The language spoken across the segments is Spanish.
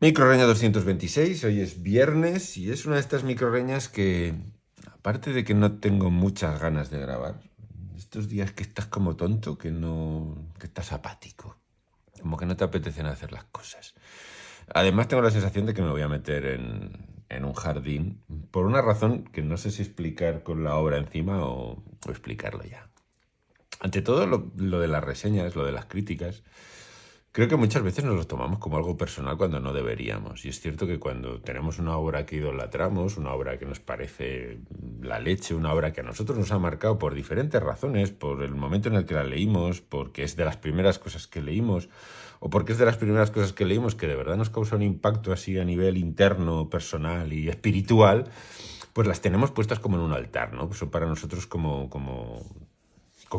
Microreña 226, hoy es viernes y es una de estas microreñas que, aparte de que no tengo muchas ganas de grabar, estos días que estás como tonto, que estás apático, como que no te apetecen hacer las cosas. Además tengo la sensación de que me voy a meter en un jardín, por una razón que no sé si explicar con la obra encima o explicarlo ya. Ante todo, lo de las reseñas, lo de las críticas, creo que muchas veces nos lo tomamos como algo personal cuando no deberíamos. Y es cierto que cuando tenemos una obra que idolatramos, una obra que nos parece la leche, una obra que a nosotros nos ha marcado por diferentes razones, por el momento en el que la leímos, porque es de las primeras cosas que leímos, o porque es de las primeras cosas que leímos que de verdad nos causa un impacto así a nivel interno, personal y espiritual, pues las tenemos puestas como en un altar, ¿no? Pues son para nosotros como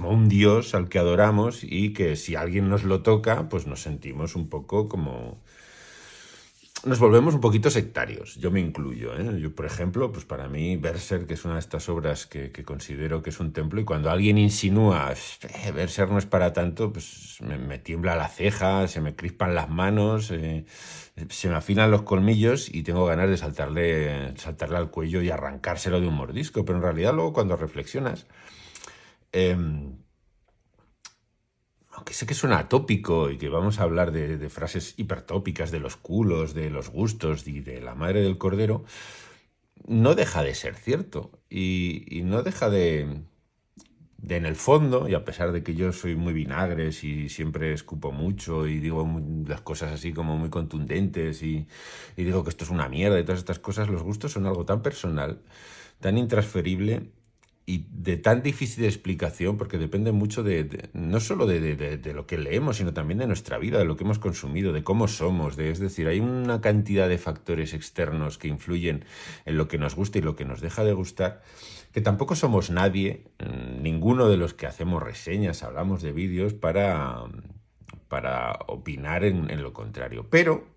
un dios al que adoramos y que si alguien nos lo toca, pues nos sentimos un poco como... Nos volvemos un poquito sectarios, yo me incluyo, ¿eh? Yo, por ejemplo, pues para mí Berserk es una de estas obras que considero que es un templo y cuando alguien insinúa Berserk no es para tanto, pues me tiembla la ceja, se me crispan las manos, se me afinan los colmillos y tengo ganas de saltarle al cuello y arrancárselo de un mordisco, pero en realidad luego cuando reflexionas... aunque sé que suena atópico y que vamos a hablar de frases hipertópicas, de los culos, de los gustos y de la madre del cordero, no deja de ser cierto. Y no deja de en el fondo, y a pesar de que yo soy muy vinagres y siempre escupo mucho y digo las cosas así como muy contundentes y digo que esto es una mierda y todas estas cosas, los gustos son algo tan personal, tan intransferible y de tan difícil de explicación, porque depende mucho no solo de lo que leemos, sino también de nuestra vida, de lo que hemos consumido, de cómo somos, es decir, hay una cantidad de factores externos que influyen en lo que nos gusta y lo que nos deja de gustar, que tampoco somos nadie, ninguno de los que hacemos reseñas, hablamos de vídeos, para opinar en lo contrario. Pero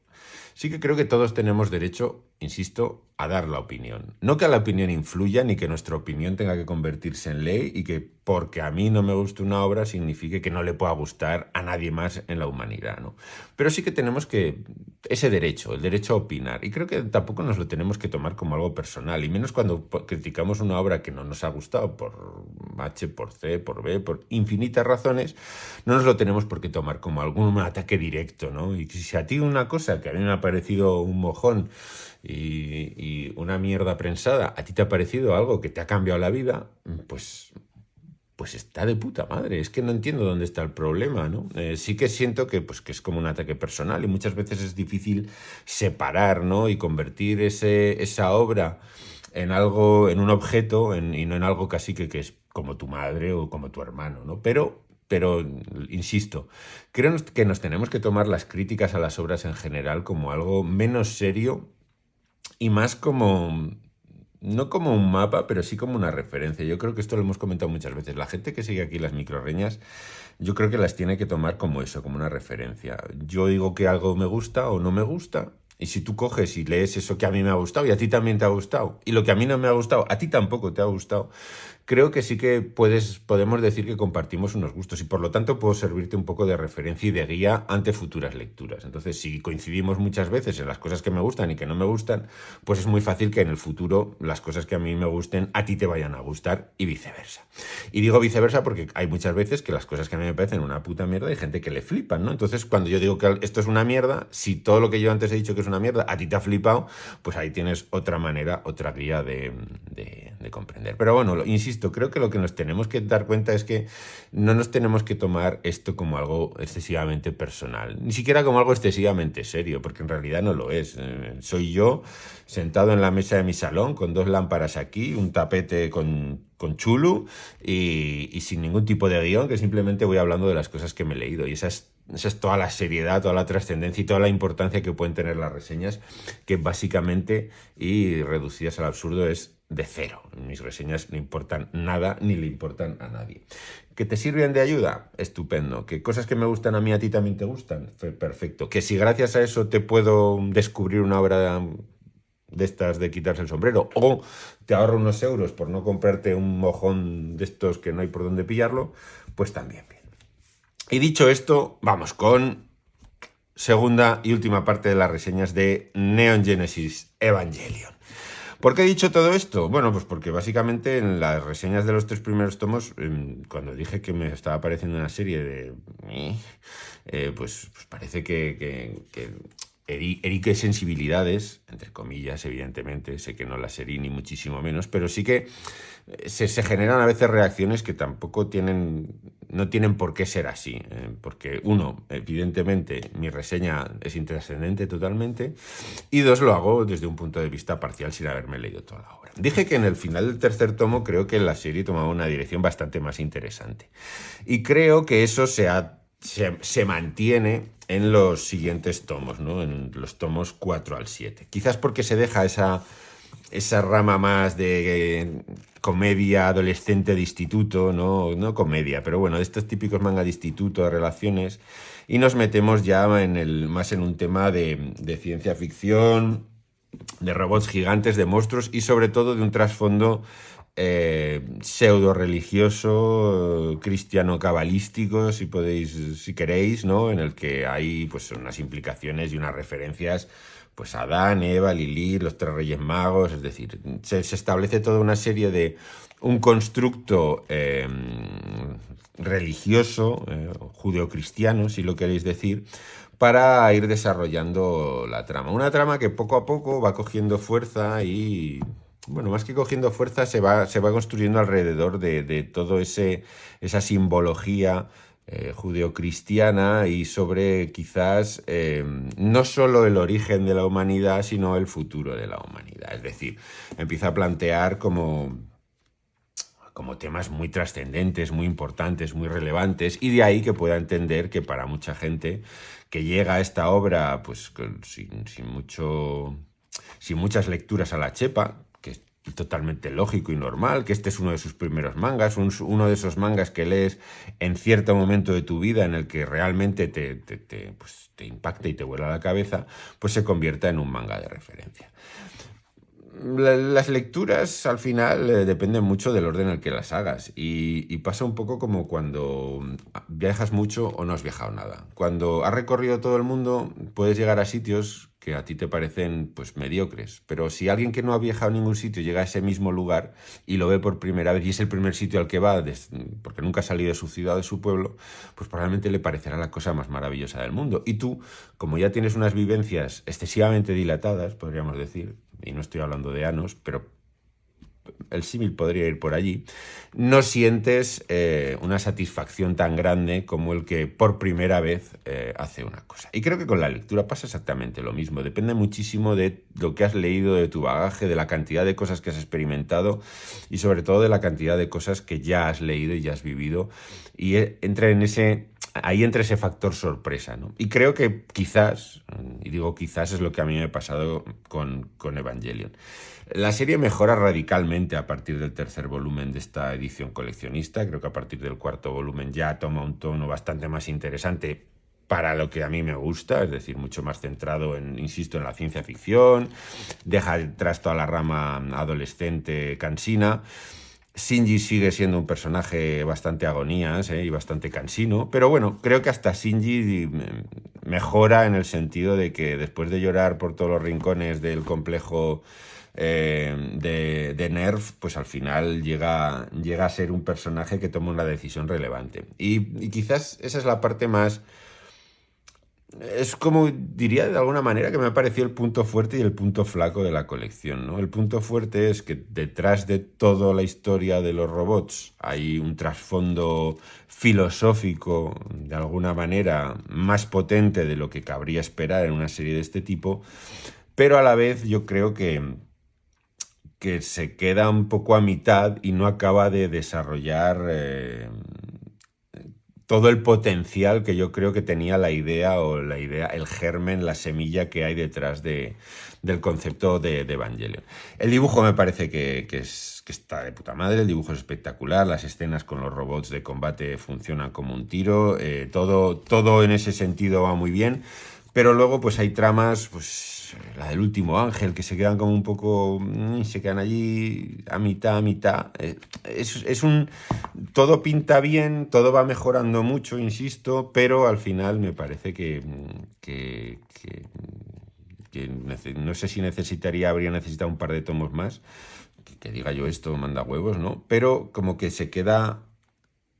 sí que creo que todos tenemos derecho, insisto, a dar la opinión. No que la opinión influya ni que nuestra opinión tenga que convertirse en ley y que porque a mí no me gusta una obra signifique que no le pueda gustar a nadie más en la humanidad, ¿no? Pero sí que tenemos ese derecho, el derecho a opinar. Y creo que tampoco nos lo tenemos que tomar como algo personal, y menos cuando criticamos una obra que no nos ha gustado por H, por C, por B, por infinitas razones, no nos lo tenemos por qué tomar como algún ataque directo, ¿no? Y si a ti una cosa que a mí me ha parecido un mojón y una mierda prensada, a ti te ha parecido algo que te ha cambiado la vida, pues está de puta madre. Es que no entiendo dónde está el problema, ¿no? Sí que siento que es como un ataque personal y muchas veces es difícil separar, ¿no? Y convertir esa obra en algo, en un objeto y no en algo casi que es como tu madre o como tu hermano, ¿no? Pero, insisto, creo que nos tenemos que tomar las críticas a las obras en general como algo menos serio y más como, no como un mapa, pero sí como una referencia. Yo creo que esto lo hemos comentado muchas veces. La gente que sigue aquí las microreñas, yo creo que las tiene que tomar como eso, como una referencia. Yo digo que algo me gusta o no me gusta, y si tú coges y lees eso que a mí me ha gustado y a ti también te ha gustado, y lo que a mí no me ha gustado, a ti tampoco te ha gustado, creo que sí que podemos decir que compartimos unos gustos y por lo tanto puedo servirte un poco de referencia y de guía ante futuras lecturas. Entonces, si coincidimos muchas veces en las cosas que me gustan y que no me gustan, pues es muy fácil que en el futuro las cosas que a mí me gusten a ti te vayan a gustar y viceversa. Y digo viceversa porque hay muchas veces que las cosas que a mí me parecen una puta mierda hay gente que le flipan, ¿no? Entonces, cuando yo digo que esto es una mierda, si todo lo que yo antes he dicho que es una mierda a ti te ha flipado, pues ahí tienes otra manera, otra guía de comprender. Pero bueno, insisto, creo que lo que nos tenemos que dar cuenta es que no nos tenemos que tomar esto como algo excesivamente personal, ni siquiera como algo excesivamente serio, porque en realidad no lo es. Soy yo sentado en la mesa de mi salón con dos lámparas aquí, un tapete con chulu y sin ningún tipo de guión, que simplemente voy hablando de las cosas que me he leído. Y esa es toda la seriedad, toda la trascendencia y toda la importancia que pueden tener las reseñas, que básicamente, y reducidas al absurdo, es de cero. Mis reseñas no importan nada ni le importan a nadie. ¿Que te sirven de ayuda? Estupendo. ¿Que cosas que me gustan a mí a ti también te gustan? Perfecto. ¿Que si gracias a eso te puedo descubrir una obra de estas de quitarse el sombrero o te ahorro unos euros por no comprarte un mojón de estos que no hay por dónde pillarlo? Pues también bien. Y dicho esto, vamos con segunda y última parte de las reseñas de Neon Genesis Evangelion. ¿Por qué he dicho todo esto? Bueno, pues porque básicamente en las reseñas de los 3 primeros tomos, cuando dije que me estaba pareciendo una serie de... pues parece que herí sensibilidades, entre comillas, evidentemente, sé que no las herí ni muchísimo menos, pero sí que se generan a veces reacciones que tampoco no tienen por qué ser así, porque uno, evidentemente, mi reseña es intrascendente totalmente, y dos, lo hago desde un punto de vista parcial sin haberme leído toda la obra. Dije que en el final del tercer tomo creo que la serie tomaba una dirección bastante más interesante, y creo que eso se mantiene en los siguientes tomos, ¿no? En los tomos 4 al 7. Quizás porque se deja esa rama más de comedia adolescente de instituto, no comedia, pero bueno, de estos típicos manga de instituto, de relaciones, y nos metemos ya más en un tema de ciencia ficción, de robots gigantes, de monstruos y sobre todo de un trasfondo pseudo religioso, cristiano cabalístico, si queréis, ¿no? En el que hay pues unas implicaciones y unas referencias pues a Adán, Eva, Lilith, los 3 reyes magos, es decir, se establece toda una serie de un constructo religioso, judeocristiano, si lo queréis decir, para ir desarrollando la trama. Una trama que poco a poco va cogiendo fuerza y, bueno, más que cogiendo fuerza, se va construyendo alrededor de todo esa simbología judeocristiana y sobre quizás no solo el origen de la humanidad, sino el futuro de la humanidad. Es decir, empieza a plantear como temas muy trascendentes, muy importantes, muy relevantes, y de ahí que pueda entender que para mucha gente que llega a esta obra pues sin muchas lecturas a la chepa, que es totalmente lógico y normal, que este es uno de sus primeros mangas, uno de esos mangas que lees en cierto momento de tu vida en el que realmente te impacta y te vuela la cabeza, pues se convierta en un manga de referencia. Las lecturas al final dependen mucho del orden en el que las hagas y pasa un poco como cuando viajas mucho o no has viajado nada. Cuando has recorrido todo el mundo puedes llegar a sitios que a ti te parecen pues mediocres, pero si alguien que no ha viajado a ningún sitio llega a ese mismo lugar y lo ve por primera vez y es el primer sitio al que va porque nunca ha salido de su ciudad o de su pueblo, pues probablemente le parecerá la cosa más maravillosa del mundo. Y tú, como ya tienes unas vivencias excesivamente dilatadas, podríamos decir, y no estoy hablando de anos, pero el símil podría ir por allí, no sientes una satisfacción tan grande como el que por primera vez hace una cosa. Y creo que con la lectura pasa exactamente lo mismo. Depende muchísimo de lo que has leído, de tu bagaje, de la cantidad de cosas que has experimentado y sobre todo de la cantidad de cosas que ya has leído y ya has vivido. Y entra ese factor sorpresa, ¿no? Y creo que quizás, y digo quizás, es lo que a mí me ha pasado con Evangelion. La serie mejora radicalmente a partir del tercer volumen de esta edición coleccionista. Creo que a partir del cuarto volumen ya toma un tono bastante más interesante para lo que a mí me gusta, es decir, mucho más centrado insisto, en la ciencia ficción, deja atrás toda la rama adolescente cansina. Shinji sigue siendo un personaje bastante agonías y bastante cansino, pero bueno, creo que hasta Shinji mejora en el sentido de que después de llorar por todos los rincones del complejo de Nerf, pues al final llega a ser un personaje que toma una decisión relevante. Y quizás esa es la parte más... Es como diría de alguna manera que me ha parecido el punto fuerte y el punto flaco de la colección, ¿no? El punto fuerte es que detrás de toda la historia de los robots hay un trasfondo filosófico, de alguna manera, más potente de lo que cabría esperar en una serie de este tipo, pero a la vez yo creo que se queda un poco a mitad y no acaba de desarrollar todo el potencial que yo creo que tenía el germen, la semilla que hay detrás del concepto de Evangelion. El dibujo me parece que está de puta madre, el dibujo es espectacular, las escenas con los robots de combate funcionan como un tiro, todo en ese sentido va muy bien, pero luego pues hay tramas, pues la del último ángel, que se quedan como un poco, se quedan allí a mitad, a mitad. Todo pinta bien, todo va mejorando mucho, insisto, pero al final me parece que no sé si habría necesitado un par de tomos más, que diga yo esto manda huevos, ¿no? Pero como que se queda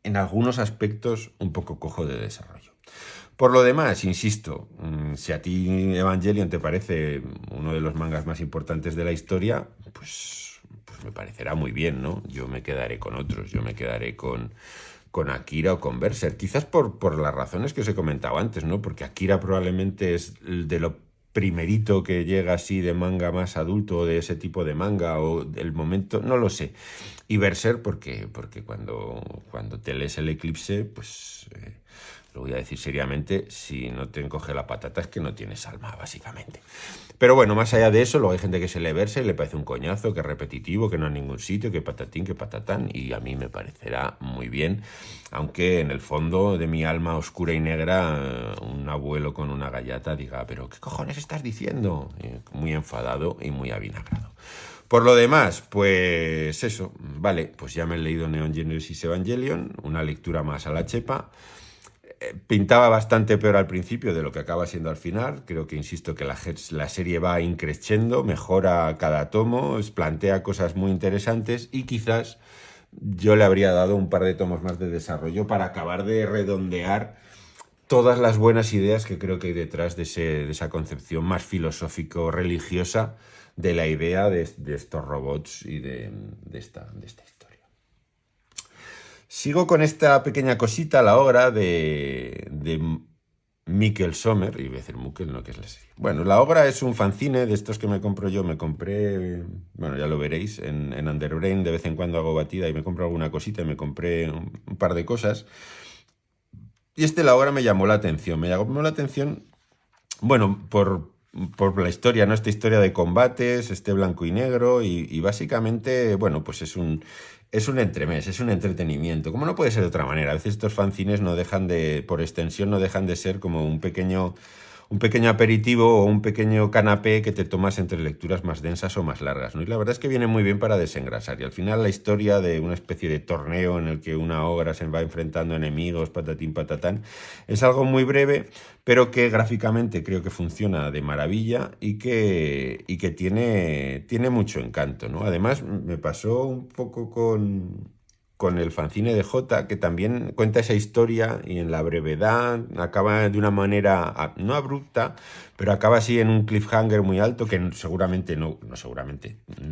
en algunos aspectos un poco cojo de desarrollo. Por lo demás, insisto, si a ti Evangelion te parece uno de los mangas más importantes de la historia, pues me parecerá muy bien, ¿no? Yo me quedaré con otros, yo me quedaré con Akira o con Berserk, quizás por las razones que os he comentado antes, ¿no? Porque Akira probablemente es de lo primerito que llega así de manga más adulto, de ese tipo de manga, o del momento, no lo sé. Y Berserk porque cuando te lees el Eclipse, pues lo voy a decir seriamente, si no te encoge la patata es que no tienes alma, básicamente. Pero bueno, más allá de eso, luego hay gente que se le verse y le parece un coñazo, que es repetitivo, que no hay ningún sitio, que patatín, que patatán, y a mí me parecerá muy bien, aunque en el fondo de mi alma oscura y negra, un abuelo con una gallata diga, pero ¿qué cojones estás diciendo? Muy enfadado y muy avinagrado. Por lo demás, pues eso, vale, pues ya me he leído Neon Genesis Evangelion, una lectura más a la chepa. Pintaba bastante peor al principio de lo que acaba siendo al final. Creo que, insisto, que la serie va increciendo, mejora cada tomo, plantea cosas muy interesantes y quizás yo le habría dado un par de tomos más de desarrollo para acabar de redondear todas las buenas ideas que creo que hay detrás de esa concepción más filosófico-religiosa de la idea de estos robots y de esta historia. Sigo con esta pequeña cosita, la obra de Mikkel Sommer, y voy a decir Mikkel, no, que es la serie. Bueno, la obra es un fanzine de estos que me compro yo, me compré, bueno, ya lo veréis, en Underbrain de vez en cuando hago batida y me compro alguna cosita y me compré un par de cosas. Y la obra me llamó la atención, bueno, por la historia, ¿no? Esta historia de combates, blanco y negro y básicamente, bueno, pues es un entremés, es un entretenimiento. Como no puede ser de otra manera. A veces estos fanzines no dejan por extensión, no dejan de ser como un pequeño aperitivo o un pequeño canapé que te tomas entre lecturas más densas o más largas, ¿no? Y la verdad es que viene muy bien para desengrasar. Y al final la historia de una especie de torneo en el que una obra se va enfrentando a enemigos, patatín, patatán, es algo muy breve, pero que gráficamente creo que funciona de maravilla y que tiene mucho encanto, ¿no? Además, me pasó un poco con el fanzine de Jota, que también cuenta esa historia y en la brevedad acaba de una manera no abrupta, pero acaba así en un cliffhanger muy alto que seguramente no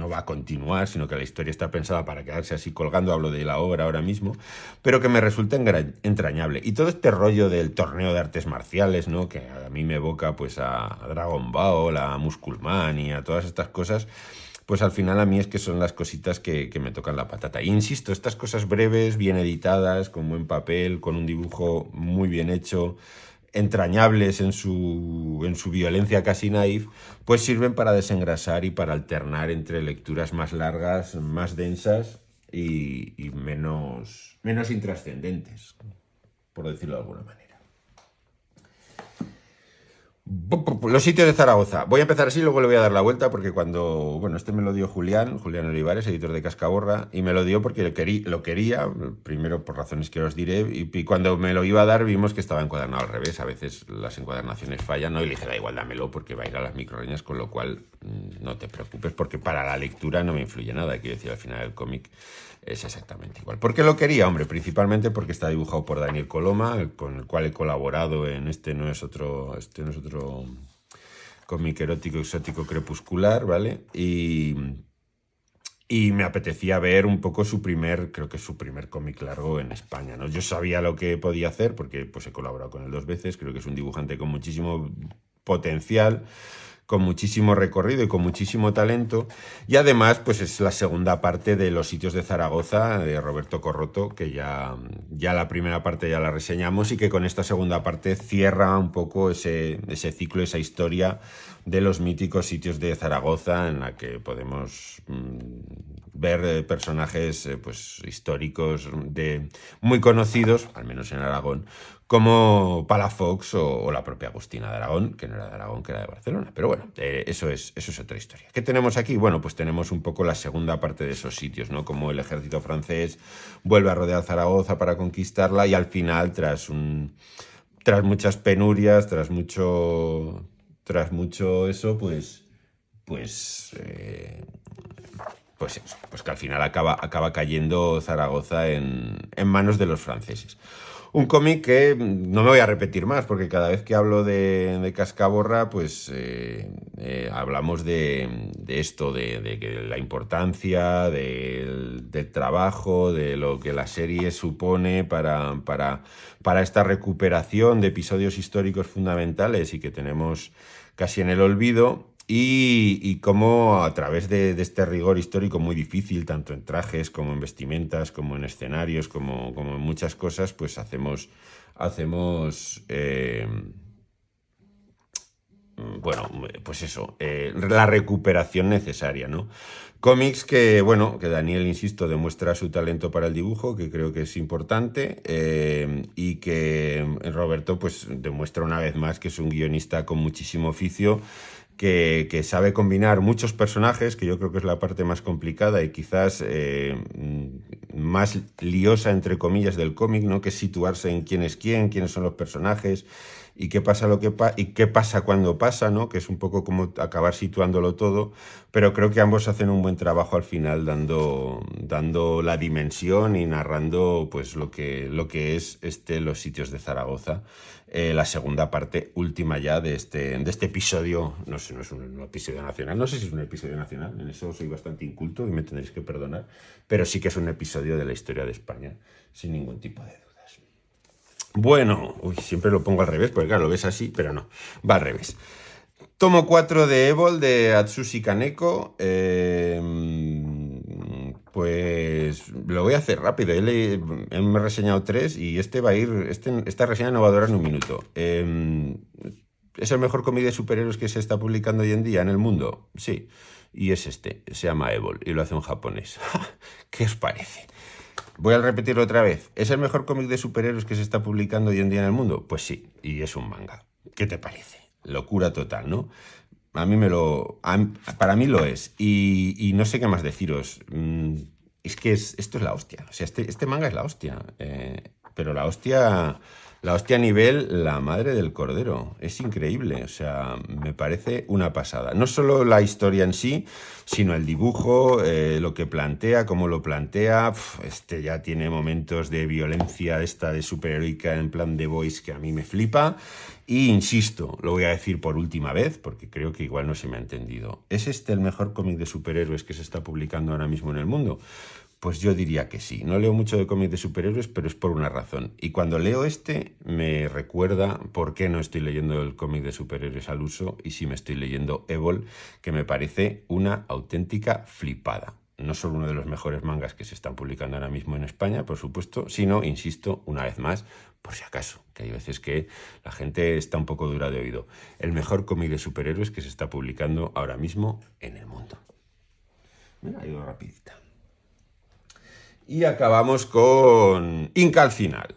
va a continuar, sino que la historia está pensada para quedarse así colgando, hablo de la obra ahora mismo, pero que me resulta entrañable. Y todo este rollo del torneo de artes marciales, ¿no? Que a mí me evoca pues a Dragon Ball, a Musculman y a todas estas cosas, pues al final a mí es que son las cositas que me tocan la patata. E insisto, estas cosas breves, bien editadas, con buen papel, con un dibujo muy bien hecho, entrañables en su violencia casi naif, pues sirven para desengrasar y para alternar entre lecturas más largas, más densas y menos intrascendentes, por decirlo de alguna manera. Los sitios de Zaragoza. Voy a empezar así, luego le voy a dar la vuelta porque bueno, me lo dio Julián Olivares, editor de Cascaborra, y me lo dio porque lo quería, primero por razones que os diré, y cuando me lo iba a dar vimos que estaba encuadernado al revés, a veces las encuadernaciones fallan, ¿no? Y le dije, da igual, dámelo porque va a ir a las microreñas, con lo cual no te preocupes porque para la lectura no me influye nada, quiero decir, al final el cómic es exactamente igual. ¿Por qué lo quería? Hombre, principalmente porque está dibujado por Daniel Coloma, con el cual he colaborado en no es otro cómic erótico, exótico, crepuscular, ¿vale? Y me apetecía ver un poco creo que es su primer cómic largo en España, ¿no? Yo sabía lo que podía hacer porque pues he colaborado con él 2 veces, creo que es un dibujante con muchísimo potencial, con muchísimo recorrido y con muchísimo talento, y además pues es la segunda parte de Los sitios de Zaragoza de Roberto Corroto, que ya la primera parte ya la reseñamos y que con esta segunda parte cierra un poco ese ciclo, esa historia de los míticos sitios de Zaragoza, en la que podemos ver personajes pues históricos muy conocidos, al menos en Aragón, como Palafox o la propia Agustina de Aragón, que no era de Aragón, que era de Barcelona. Pero bueno, eso es otra historia. ¿Qué tenemos aquí? Bueno, pues tenemos un poco la segunda parte de esos sitios, ¿no? Como el ejército francés vuelve a rodear Zaragoza para conquistarla y al final, tras muchas penurias, tras mucho eso, pues eso, pues que al final acaba cayendo Zaragoza en manos de los franceses. Un cómic que no me voy a repetir más, porque cada vez que hablo de Cascaborra, pues hablamos de esto, de que la importancia del trabajo, de lo que la serie supone para esta recuperación de episodios históricos fundamentales y que tenemos casi en el olvido. Y cómo a través de este rigor histórico muy difícil, tanto en trajes como en vestimentas, como en escenarios, como en muchas cosas, pues hacemos bueno, pues eso, la recuperación necesaria, ¿no? Cómics que, bueno, que Daniel, insisto, demuestra su talento para el dibujo, que creo que es importante, y que Roberto, pues, demuestra una vez más que es un guionista con muchísimo oficio, que sabe combinar muchos personajes, que yo creo que es la parte más complicada y quizás más liosa, entre comillas, del cómic, ¿no? Que es situarse en quién es quién, quiénes son los personajes y qué pasa y qué pasa cuando pasa, ¿no? Que es un poco como acabar situándolo todo, pero creo que ambos hacen un buen trabajo al final dando la dimensión y narrando pues lo que es los sitios de Zaragoza. La segunda parte última ya de este episodio, no sé, no es un episodio nacional, no sé si es un episodio nacional, en eso soy bastante inculto y me tendréis que perdonar, pero sí que es un episodio de la historia de España, sin ningún tipo de dudas. Bueno, siempre lo pongo al revés, porque claro, lo ves así, pero no, va al revés. Tomo 4 de Evol, de Atsushi Kaneko. Pues lo voy a hacer rápido. He reseñado 3 y va a ir. Esta reseña no va a durar ni un minuto. ¿Es el mejor cómic de superhéroes que se está publicando hoy en día en el mundo? Sí. Y es se llama Evol y lo hace un japonés. ¿Qué os parece? Voy a repetirlo otra vez. ¿Es el mejor cómic de superhéroes que se está publicando hoy en día en el mundo? Pues sí, y es un manga. ¿Qué te parece? Locura total, ¿no? Para mí lo es. Y no sé qué más deciros. Es que esto es la hostia. O sea, este manga es la hostia. Pero la hostia a nivel la madre del cordero. Es increíble. O sea, me parece una pasada. No solo la historia en sí, sino el dibujo, lo que plantea, cómo lo plantea. Ya tiene momentos de violencia de superheroica en plan The Voice que a mí me flipa. Y insisto, lo voy a decir por última vez, porque creo que igual no se me ha entendido. ¿Es el mejor cómic de superhéroes que se está publicando ahora mismo en el mundo? Pues yo diría que sí. No leo mucho de cómics de superhéroes, pero es por una razón. Y cuando leo me recuerda por qué no estoy leyendo el cómic de superhéroes al uso y sí me estoy leyendo Evol, que me parece una auténtica flipada. No solo uno de los mejores mangas que se están publicando ahora mismo en España, por supuesto, sino, insisto, una vez más, por si acaso, que hay veces que la gente está un poco dura de oído. El mejor cómic de superhéroes que se está publicando ahora mismo en el mundo. Mira, ha ido rapidita. Y acabamos con Inca al final.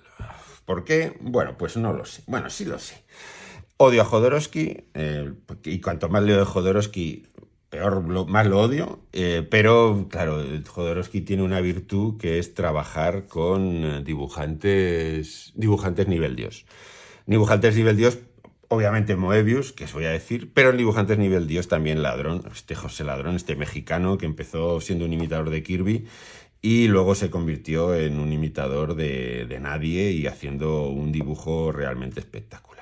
¿Por qué? Bueno, pues no lo sé. Bueno, sí lo sé. Odio a Jodorowsky, y cuanto más leo de Jodorowsky, más lo odio, pero claro, Jodorowsky tiene una virtud que es trabajar con dibujantes nivel Dios. Dibujantes nivel Dios, obviamente Moebius, que os voy a decir, pero en dibujantes nivel Dios también Ladrón, José Ladrón, mexicano que empezó siendo un imitador de Kirby y luego se convirtió en un imitador de nadie y haciendo un dibujo realmente espectacular.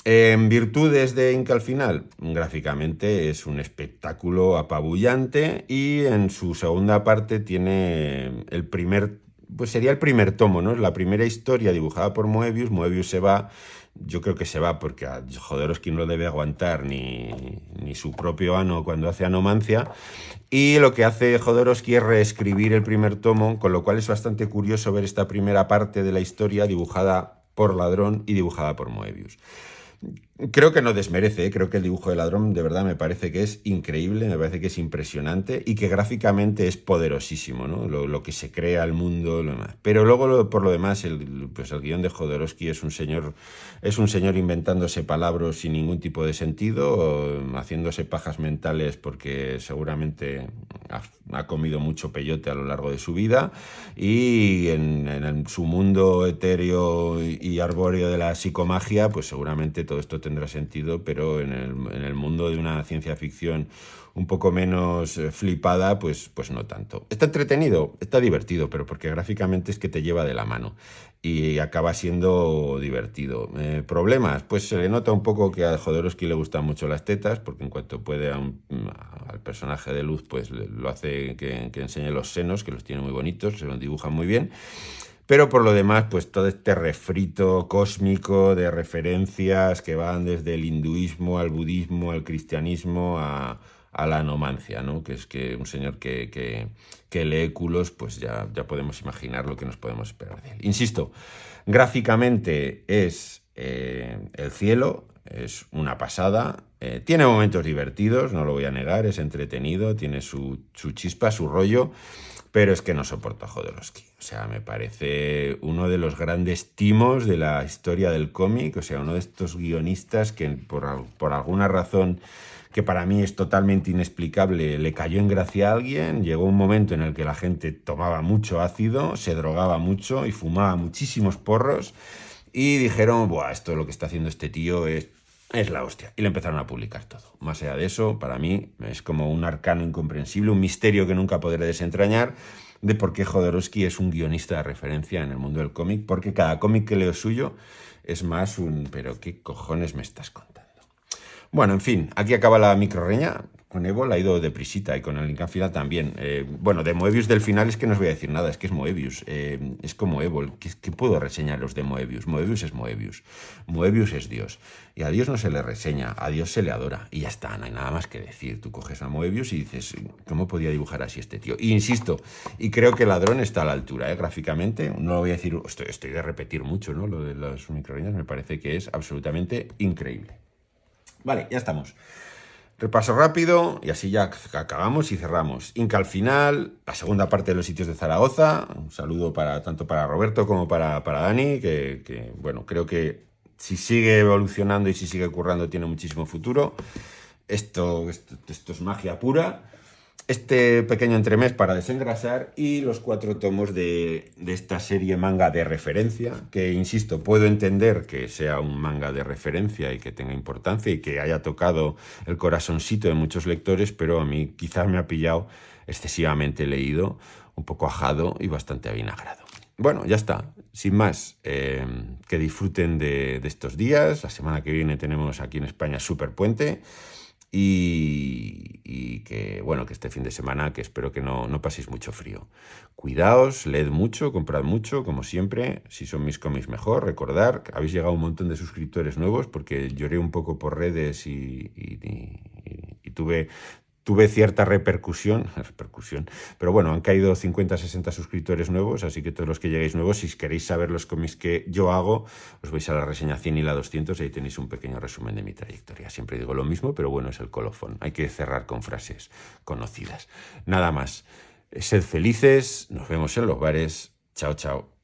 En virtudes de Inca al final, gráficamente es un espectáculo apabullante y en su segunda parte tiene sería el primer tomo, ¿no? La primera historia dibujada por Moebius. Moebius se va, yo creo que se va porque a Jodorowsky no lo debe aguantar ni su propio ano cuando hace Anomancia. Y lo que hace Jodorowsky es reescribir el primer tomo, con lo cual es bastante curioso ver esta primera parte de la historia dibujada por Ladrón y dibujada por Moebius. Creo que no desmerece, ¿eh? Creo que el dibujo de Ladrón de verdad me parece que es increíble, me parece que es impresionante y que gráficamente es poderosísimo, ¿no? Lo que se crea el mundo, lo demás. Pero luego, por lo demás, pues el guión de Jodorowsky es un señor inventándose palabras sin ningún tipo de sentido, haciéndose pajas mentales porque seguramente ha comido mucho peyote a lo largo de su vida y en su mundo etéreo y arbóreo de la psicomagia, pues seguramente todo esto tendrá sentido, pero en el mundo de una ciencia ficción un poco menos flipada, pues no tanto. Está entretenido, está divertido, pero porque gráficamente es que te lleva de la mano y acaba siendo divertido. ¿Problemas? Pues se le nota un poco que a Jodorowsky le gustan mucho las tetas, porque en cuanto puede al personaje de Luz, pues lo hace que enseñe los senos, que los tiene muy bonitos, se los dibujan muy bien. Pero por lo demás, pues todo este refrito cósmico de referencias que van desde el hinduismo al budismo, al cristianismo, a la anomancia, ¿no? Que es que un señor que lee culos, pues ya podemos imaginar lo que nos podemos esperar de él. Insisto, gráficamente es el cielo, es una pasada, tiene momentos divertidos, no lo voy a negar, es entretenido, tiene su chispa, su rollo, pero es que no soporto a Jodorowsky. O sea, me parece uno de los grandes timos de la historia del cómic, o sea, uno de estos guionistas que por alguna razón que para mí es totalmente inexplicable, le cayó en gracia a alguien, llegó un momento en el que la gente tomaba mucho ácido, se drogaba mucho y fumaba muchísimos porros y dijeron, buah, esto lo que está haciendo este tío es la hostia. Y le empezaron a publicar todo. Más allá de eso, para mí es como un arcano incomprensible, un misterio que nunca podré desentrañar de por qué Jodorowsky es un guionista de referencia en el mundo del cómic, porque cada cómic que leo suyo es más un ¿pero qué cojones me estás contando? Bueno, en fin, aquí acaba la microreña. Con Evo la ha ido deprisita y con el link al final también. Bueno, de Moebius del final es que no os voy a decir nada, es que es Moebius. Es como Evo. ¿Qué puedo reseñaros de Moebius? Moebius es Moebius. Moebius es Dios. Y a Dios no se le reseña, a Dios se le adora. Y ya está, no hay nada más que decir. Tú coges a Moebius y dices, ¿cómo podía dibujar así este tío? Y insisto, y creo que Ladrón está a la altura, gráficamente. No lo voy a decir, estoy de repetir mucho, ¿no? Lo de las microreñas me parece que es absolutamente increíble. Vale, ya estamos. Repaso rápido y así ya acabamos y cerramos. Inca al final, la segunda parte de los sitios de Zaragoza. Un saludo tanto para Roberto como para Dani, que bueno, creo que si sigue evolucionando y si sigue currando tiene muchísimo futuro. Esto es magia pura. Este pequeño entremés para desengrasar y los 4 tomos de esta serie manga de referencia, que insisto, puedo entender que sea un manga de referencia y que tenga importancia y que haya tocado el corazoncito de muchos lectores, pero a mí quizás me ha pillado excesivamente leído, un poco ajado y bastante avinagrado. Bueno, ya está, sin más, que disfruten de estos días. La semana que viene tenemos aquí en España Super Puente. Y que, bueno, que este fin de semana, que espero que no paséis mucho frío. Cuidaos, leed mucho, comprad mucho, como siempre. Si son mis cómics, mejor. Recordar que habéis llegado a un montón de suscriptores nuevos, porque lloré un poco por redes y tuve cierta repercusión, pero bueno, han caído 50, 60 suscriptores nuevos, así que todos los que lleguéis nuevos, si queréis saber los cómics que yo hago, os vais a la reseña 100 y la 200 y ahí tenéis un pequeño resumen de mi trayectoria. Siempre digo lo mismo, pero bueno, es el colofón. Hay que cerrar con frases conocidas. Nada más. Sed felices, nos vemos en los bares. Chao, chao.